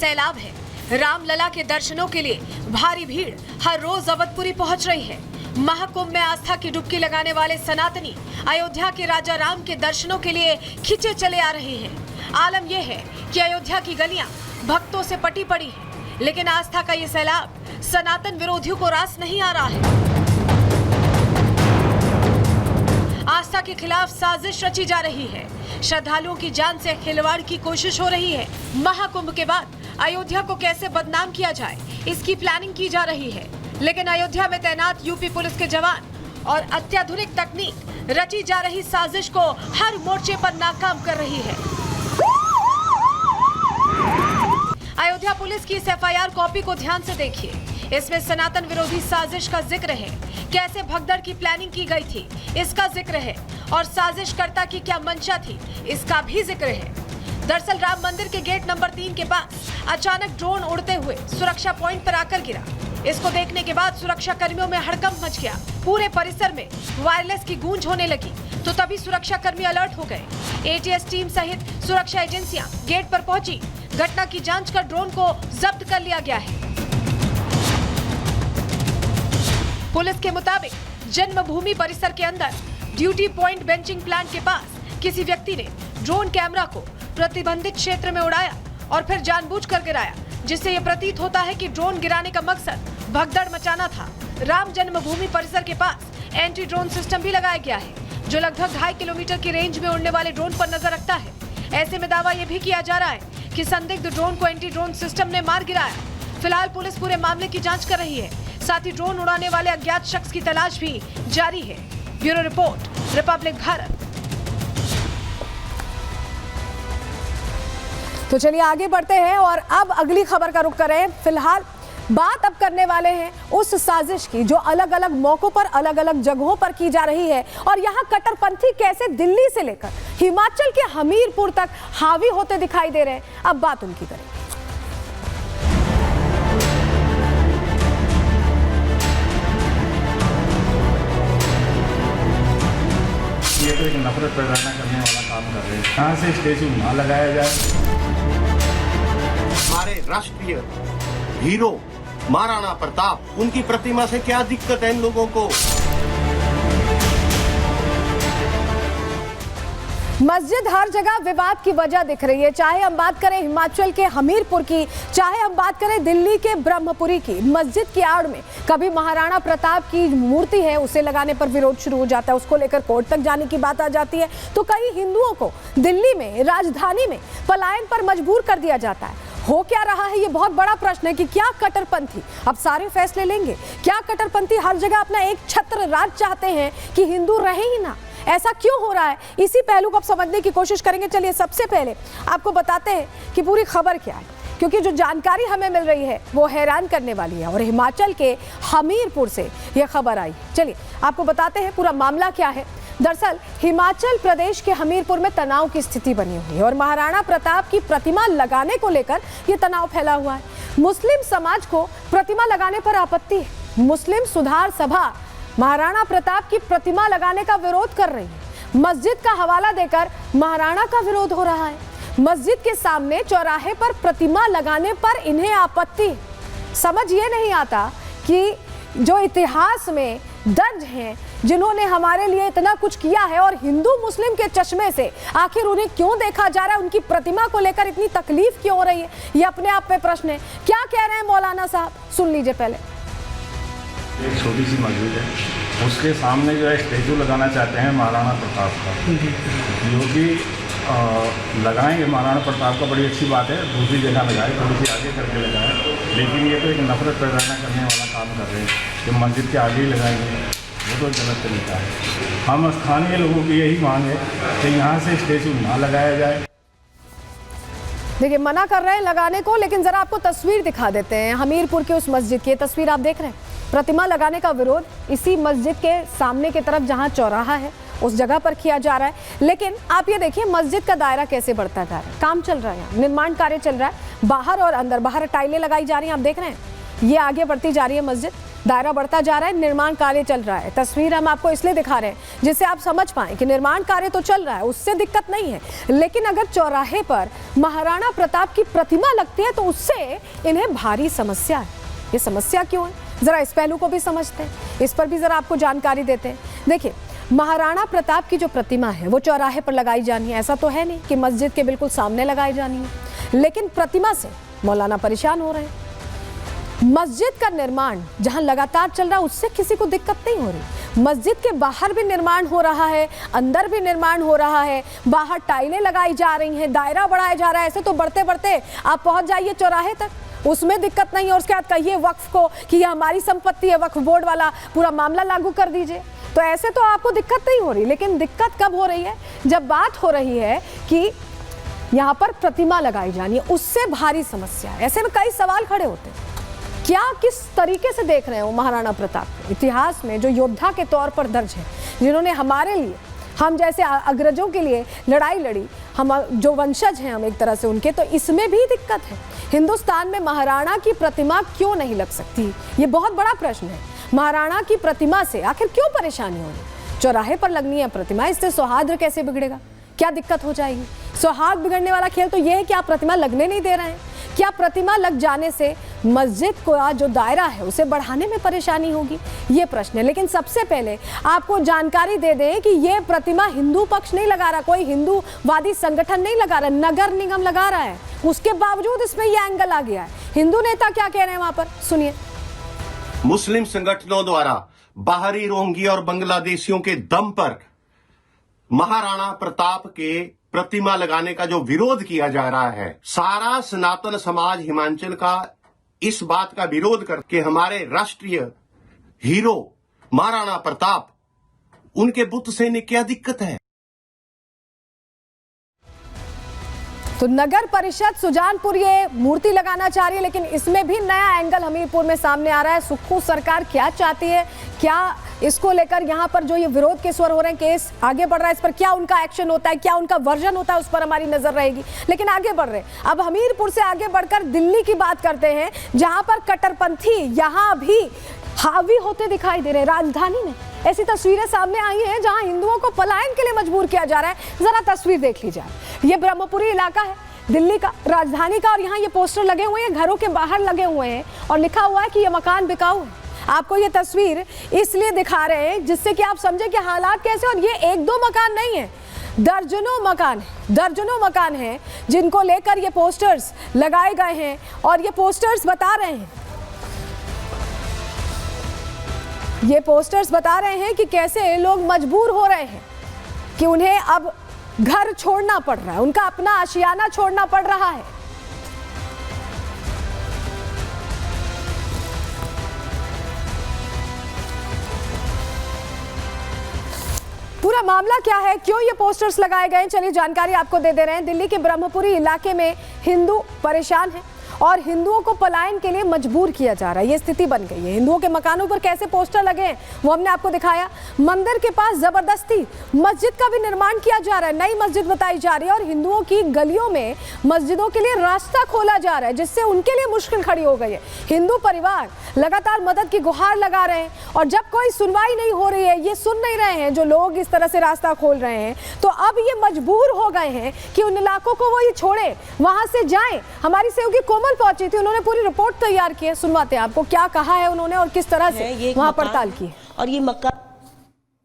सैलाब है। रामलला के दर्शनों के लिए भारी भीड़ हर रोज अवधपुरी पहुंच रही है। महाकुंभ में आस्था की डुबकी लगाने वाले सनातनी अयोध्या के राजा राम के दर्शनों के लिए खिंचे चले आ रहे हैं। आलम यह है कि अयोध्या की गलियां भक्तों से पटी पड़ी हैं, लेकिन आस्था का ये सैलाब सनातन विरोधियों को रास नहीं आ रहा है। आस्था के खिलाफ साजिश रची जा रही है। श्रद्धालुओं की जान से खिलवाड़ की कोशिश हो रही है। महाकुंभ के बाद अयोध्या को कैसे बदनाम किया जाए, इसकी प्लानिंग की जा रही है। लेकिन अयोध्या में तैनात यूपी पुलिस के जवान और अत्याधुनिक तकनीक रची जा रही साजिश को हर मोर्चे पर नाकाम कर रही है। अयोध्या पुलिस की इस एफआईआर कॉपी को ध्यान से देखिए। इसमें सनातन विरोधी साजिश का जिक्र है, कैसे भगदड़ की प्लानिंग की गई थी इसका जिक्र है, और साजिशकर्ता की क्या मंशा थी इसका भी जिक्र है। दरअसल राम मंदिर के गेट नंबर 3 के पास अचानक ड्रोन उड़ते हुए सुरक्षा पॉइंट पर आकर गिरा। इसको देखने के बाद सुरक्षा कर्मियों में हड़कंप मच गया। पूरे परिसर में वायरलेस की गूंज होने लगी, तो तभी सुरक्षा कर्मी अलर्ट हो गए। एटीएस टीम सहित सुरक्षा एजेंसियां गेट पर पहुंची। घटना की जांच कर ड्रोन को जब्त कर लिया गया है। पुलिस के मुताबिक जन्मभूमि परिसर के अंदर ड्यूटी पॉइंट बेंचिंग प्लांट के पास किसी व्यक्ति ने ड्रोन कैमरा को प्रतिबंधित क्षेत्र में उड़ाया और फिर जानबूझकर गिराया, जिससे यह प्रतीत होता है कि ड्रोन गिराने का मकसद भगदड़ मचाना था। राम जन्मभूमि परिसर के पास एंटी ड्रोन सिस्टम भी लगाया गया है, जो लगभग 2.5 किलोमीटर की रेंज में उड़ने वाले ड्रोन पर नजर रखता है। ऐसे में दावा यह भी किया जा रहा है कि संदिग्ध ड्रोन को एंटी ड्रोन सिस्टम ने मार गिराया। फिलहाल पुलिस पूरे मामले की जांच कर रही है। साथ ही ड्रोन उड़ाने वाले अज्ञात शख्स की तलाश भी जारी है। Bureau report, Republic Bharat. तो चलिए आगे बढ़ते हैं और अब अगली खबर का रुख करें। फिलहाल बात अब करने वाले हैं उस साजिश की जो अलग अलग मौकों पर अलग अलग जगहों पर की जा रही है, और यहाँ कट्टरपंथी कैसे दिल्ली से लेकर हिमाचल के हमीरपुर तक हावी होते दिखाई दे रहे हैं। अब बात उनकी करें। ये तो एक नफरत पैदा करने वाला काम कर रहे हैं। यहाँ से स्टेचू ना लगाया जाए। हमारे राष्ट्रीय हीरो महाराणा प्रताप, उनकी प्रतिमा से क्या दिक्कत है इन लोगों को? मस्जिद हर जगह विवाद की वजह दिख रही है, चाहे हम बात करें हिमाचल के हमीरपुर की, चाहे हम बात करें दिल्ली के ब्रह्मपुरी की। मस्जिद की आड़ में कभी महाराणा प्रताप की मूर्ति है, उसे लगाने पर विरोध शुरू हो जाता है, उसको लेकर कोर्ट तक जाने की बात आ जाती है। तो कई हिंदुओं को दिल्ली में, राजधानी में पलायन पर मजबूर कर दिया जाता है। हो क्या रहा है, ये बहुत बड़ा प्रश्न है कि क्या कट्टरपंथी अब सारे फैसले लेंगे? क्या कट्टरपंथी हर जगह अपना एक छत्र राज चाहते हैं कि हिंदू रहे ही ना? ऐसा क्यों हो रहा है, इसी पहलू को अब समझने की कोशिश करेंगे। चलिए सबसे पहले आपको बताते हैं कि पूरी खबर क्या है, क्योंकि जो जानकारी हमें मिल रही है वो हैरान करने वाली है, और हिमाचल के हमीरपुर से यह खबर आई। चलिए आपको बताते हैं पूरा मामला क्या है। दरअसल हिमाचल प्रदेश के हमीरपुर में तनाव की स्थिति बनी हुई है, और महाराणा प्रताप की प्रतिमा लगाने को लेकर यह तनाव फैला हुआ है। मुस्लिम समाज को प्रतिमा लगाने पर आपत्ति है। मुस्लिम सुधार सभा महाराणा प्रताप की प्रतिमा लगाने का विरोध कर रही है। मस्जिद का हवाला देकर महाराणा का विरोध हो रहा है। मस्जिद के सामने चौराहे पर प्रतिमा लगाने पर इन्हें आपत्ति। समझ ये नहीं आता कि जो इतिहास में दर्ज हैं, जिन्होंने हमारे लिए इतना कुछ किया है, और हिंदू मुस्लिम के चश्मे से आखिर उन्हें क्यों देखा जा रहा है, उनकी प्रतिमा को लेकर इतनी तकलीफ क्यों हो रही है, ये अपने आप में प्रश्न है। क्या कह रहे हैं मौलाना साहब, सुन लीजिए पहले। एक छोटी सी मस्जिद है, उसके सामने जो है स्टेचू लगाना चाहते हैं महाराणा प्रताप का, जो कि लगाएंगे महाराणा प्रताप का, बड़ी अच्छी बात है। दूसरी जगह लगाए, थोड़ी सी आगे करके लगाए, लेकिन ये तो एक नफरत पैदा करने वाला काम कर रहे हैं कि मस्जिद के आगे ही लगाएंगे, वो तो गलत तरीका है। हम स्थानीय लोगों की यही मांग है कि यहाँ से स्टेचू ना लगाया जाए। देखिए मना कर रहे हैं लगाने को, लेकिन जरा आपको तस्वीर दिखा देते हैं हमीरपुर के उस मस्जिद की। तस्वीर आप देख रहे हैं, प्रतिमा लगाने का विरोध इसी मस्जिद के सामने की तरफ जहां चौराहा है उस जगह पर किया जा रहा है। लेकिन आप ये देखिए मस्जिद का दायरा कैसे बढ़ता जा रहा है। काम चल रहा है, यहाँ निर्माण कार्य चल रहा है, बाहर और अंदर। बाहर टाइलें लगाई जा रही हैं, आप देख रहे हैं ये आगे बढ़ती जा रही है मस्जिद, दायरा बढ़ता जा रहा है, निर्माण कार्य चल रहा है। तस्वीर हम आपको इसलिए दिखा रहे हैं जिससे आप समझ पाएं कि निर्माण कार्य तो चल रहा है, उससे दिक्कत नहीं है, लेकिन अगर चौराहे पर महाराणा प्रताप की प्रतिमा लगती है तो उससे इन्हें भारी समस्या है। ये समस्या क्यों है, जरा इस पहलू को भी समझते हैं, इस पर भी जरा आपको जानकारी देते हैं। देखिए, महाराणा प्रताप की जो प्रतिमा है वो चौराहे पर लगाई जानी है, ऐसा तो है नहीं कि मस्जिद के बिल्कुल सामने लगाई जानी है, लेकिन प्रतिमा से मौलाना परेशान हो रहे हैं। मस्जिद का निर्माण जहां लगातार चल रहा है उससे किसी को दिक्कत नहीं हो रही। मस्जिद के बाहर भी निर्माण हो रहा है, अंदर भी निर्माण हो रहा है, बाहर टाइलें लगाई जा रही हैं, दायरा बढ़ाया जा रहा है। ऐसे तो बढ़ते बढ़ते आप पहुंच जाइए चौराहे तक, उसमें दिक्कत नहीं है। और उसके बाद कहिए वक्फ को कि ये हमारी संपत्ति है, वक्फ बोर्ड वाला पूरा मामला लागू कर दीजिए, तो ऐसे तो आपको दिक्कत नहीं हो रही। लेकिन दिक्कत कब हो रही है, जब बात हो रही है कि यहाँ पर प्रतिमा लगाई जानी है, उससे भारी समस्या है। ऐसे में कई सवाल खड़े होते हैं, क्या किस तरीके से देख रहे हो महाराणा प्रताप इतिहास में जो योद्धा के तौर पर दर्ज है, जिन्होंने हमारे लिए, हम जैसे अग्रजों के लिए लड़ाई लड़ी, हम जो वंशज हैं हम एक तरह से उनके, तो इसमें भी दिक्कत है। हिंदुस्तान में महाराणा की प्रतिमा क्यों नहीं लग सकती, ये बहुत बड़ा प्रश्न है। महाराणा की प्रतिमा से आखिर क्यों परेशानी हो रही, चौराहे पर लगनी है प्रतिमा, इससे सौहार्द कैसे बिगड़ेगा, क्या दिक्कत हो जाएगी। सौहार्द बिगड़ने वाला खेल तो यह है कि आप प्रतिमा लगने नहीं दे रहे हैं। क्या प्रतिमा लग जाने से मस्जिद का जो दायरा है उसे बढ़ाने में परेशानी होगी, ये प्रश्न है। लेकिन सबसे पहले आपको जानकारी दे दें कि ये प्रतिमा हिंदू पक्ष नहीं लगा रहा, कोई हिंदूवादी संगठन नहीं लगा रहा, नगर निगम लगा रहा है। उसके बावजूद इसमें यह एंगल आ गया है। हिंदू नेता क्या कह रहे हैं वहां पर, सुनिए। मुस्लिम संगठनों द्वारा बाहरी रोहिंग्या और बांग्लादेशियों के दम पर महाराणा प्रताप के प्रतिमा लगाने का जो विरोध किया जा रहा है, सारा सनातन समाज हिमाचल का इस बात का विरोध करके हमारे राष्ट्रीय हीरो महाराणा प्रताप, उनके बुत से इन्हें क्या दिक्कत है। तो नगर परिषद सुजानपुर ये मूर्ति लगाना चाह रही है, लेकिन इसमें भी नया एंगल हमीरपुर में सामने आ रहा है। सुक्खू सरकार क्या चाहती है, क्या इसको लेकर यहाँ पर जो ये विरोध के स्वर हो रहे हैं, केस आगे बढ़ रहा है, इस पर क्या उनका एक्शन होता है, क्या उनका वर्जन होता है, उस पर हमारी नजर रहेगी। लेकिन आगे बढ़ रहे हैं, अब हमीरपुर से आगे बढ़कर दिल्ली की बात करते हैं, जहां पर कट्टरपंथी यहाँ भी हावी होते दिखाई दे रहे हैं। राजधानी में ऐसी तस्वीरें सामने आई हैं जहां हिंदुओं को पलायन के लिए मजबूर किया जा रहा है। जरा तस्वीर देख लीजिए। ये ब्रह्मपुरी इलाका है दिल्ली का, राजधानी का, और यहाँ ये पोस्टर लगे हुए हैं, घरों के बाहर लगे हुए हैं और लिखा हुआ है कि ये मकान बिकाऊ है। आपको ये तस्वीर इसलिए दिखा रहे हैं जिससे कि आप समझे कि हालात कैसे। और ये एक दो मकान नहीं है, दर्जनों मकान हैं जिनको लेकर ये पोस्टर्स लगाए गए हैं। और ये पोस्टर्स बता रहे हैं कि कैसे लोग मजबूर हो रहे हैं कि उन्हें अब घर छोड़ना पड़ रहा है, उनका अपना आशियाना छोड़ना पड़ रहा है। पूरा मामला क्या है, क्यों ये पोस्टर्स लगाए गए, चलिए जानकारी आपको दे रहे हैं। दिल्ली के ब्रह्मपुरी इलाके में हिंदू परेशान हैं और हिंदुओं को पलायन के लिए मजबूर किया जा रहा है, ये स्थिति बन गई है। हिंदुओं के मकानों पर कैसे पोस्टर लगे हैं वो हमने आपको दिखाया। मंदिर के पास जबरदस्ती मस्जिद का भी निर्माण किया जा रहा है, नई मस्जिद बताई जा रही है, और हिंदुओं की गलियों में मस्जिदों के लिए रास्ता खोला जा रहा है, जिससे उनके लिए मुश्किल खड़ी हो गई है। हिंदू परिवार लगातार मदद की गुहार लगा रहे हैं और जब कोई सुनवाई नहीं हो रही है, ये सुन नहीं रहे हैं जो लोग इस तरह से रास्ता खोल रहे हैं, तो अब ये मजबूर हो गए हैं कि उन इलाकों को वो ये छोड़े, वहां से जाएं। हमारी सहयोगी कोमल पहुंची थी, उन्होंने पूरी रिपोर्ट तैयार की है, सुनवाते हैं आपको क्या कहा है उन्होंने और किस तरह से वहां पड़ताल की। और ये मकान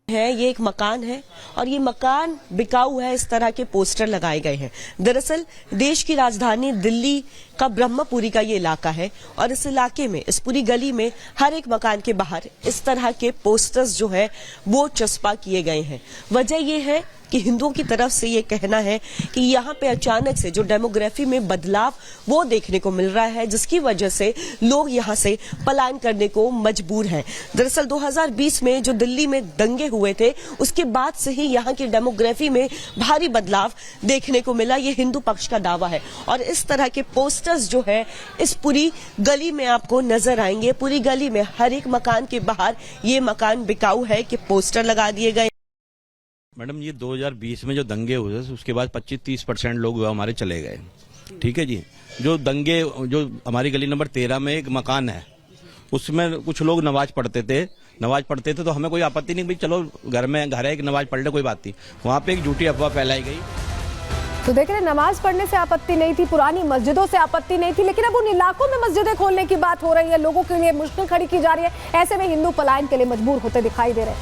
है, ये एक मकान है और ये मकान बिकाऊ है, इस तरह के पोस्टर लगाए गए हैं। दरअसल देश की राजधानी दिल्ली का ब्रह्मपुरी का ये इलाका है और इस इलाके में, इस पूरी गली में हर एक मकान के बाहर इस तरह के पोस्टर्स जो है वो चस्पा किए गए हैं। वजह ये है कि हिंदुओं की तरफ से ये कहना है कि यहाँ पे अचानक से जो डेमोग्राफी में बदलाव वो देखने को मिल रहा है, जिसकी वजह से लोग यहाँ से पलायन करने को मजबूर हैं। दरअसल 2020 में जो दिल्ली में दंगे हुए थे, उसके बाद से ही यहाँ की डेमोग्राफी में भारी बदलाव देखने को मिला, ये हिंदू पक्ष का दावा है। और इस तरह के पोस्टर्स जो है इस पूरी गली में आपको नजर आएंगे। पूरी गली में हर एक मकान के बाहर ये मकान बिकाऊ है कि पोस्टर लगा दिए गए। मैडम, ये 2020 में जो दंगे हुए उसके बाद 25-30% लोग हमारे चले गए। ठीक है जी, जो दंगे, जो हमारी गली नंबर 13 में एक मकान है उसमें कुछ लोग नमाज पढ़ते थे तो हमें कोई आपत्ति नहीं, भाई चलो घर है एक नमाज पढ़ ले, कोई बात नहीं। वहाँ पे एक झूठी अफवाह फैलाई गई। तो देख रहे, नमाज पढ़ने से आपत्ति नहीं थी, पुरानी मस्जिदों से आपत्ति नहीं थी, लेकिन अब उन इलाकों में मस्जिदें खोलने की बात हो रही है, लोगों के लिए मुश्किल खड़ी की जा रही है। ऐसे में हिंदू पलायन के लिए मजबूर होते दिखाई दे रहे हैं।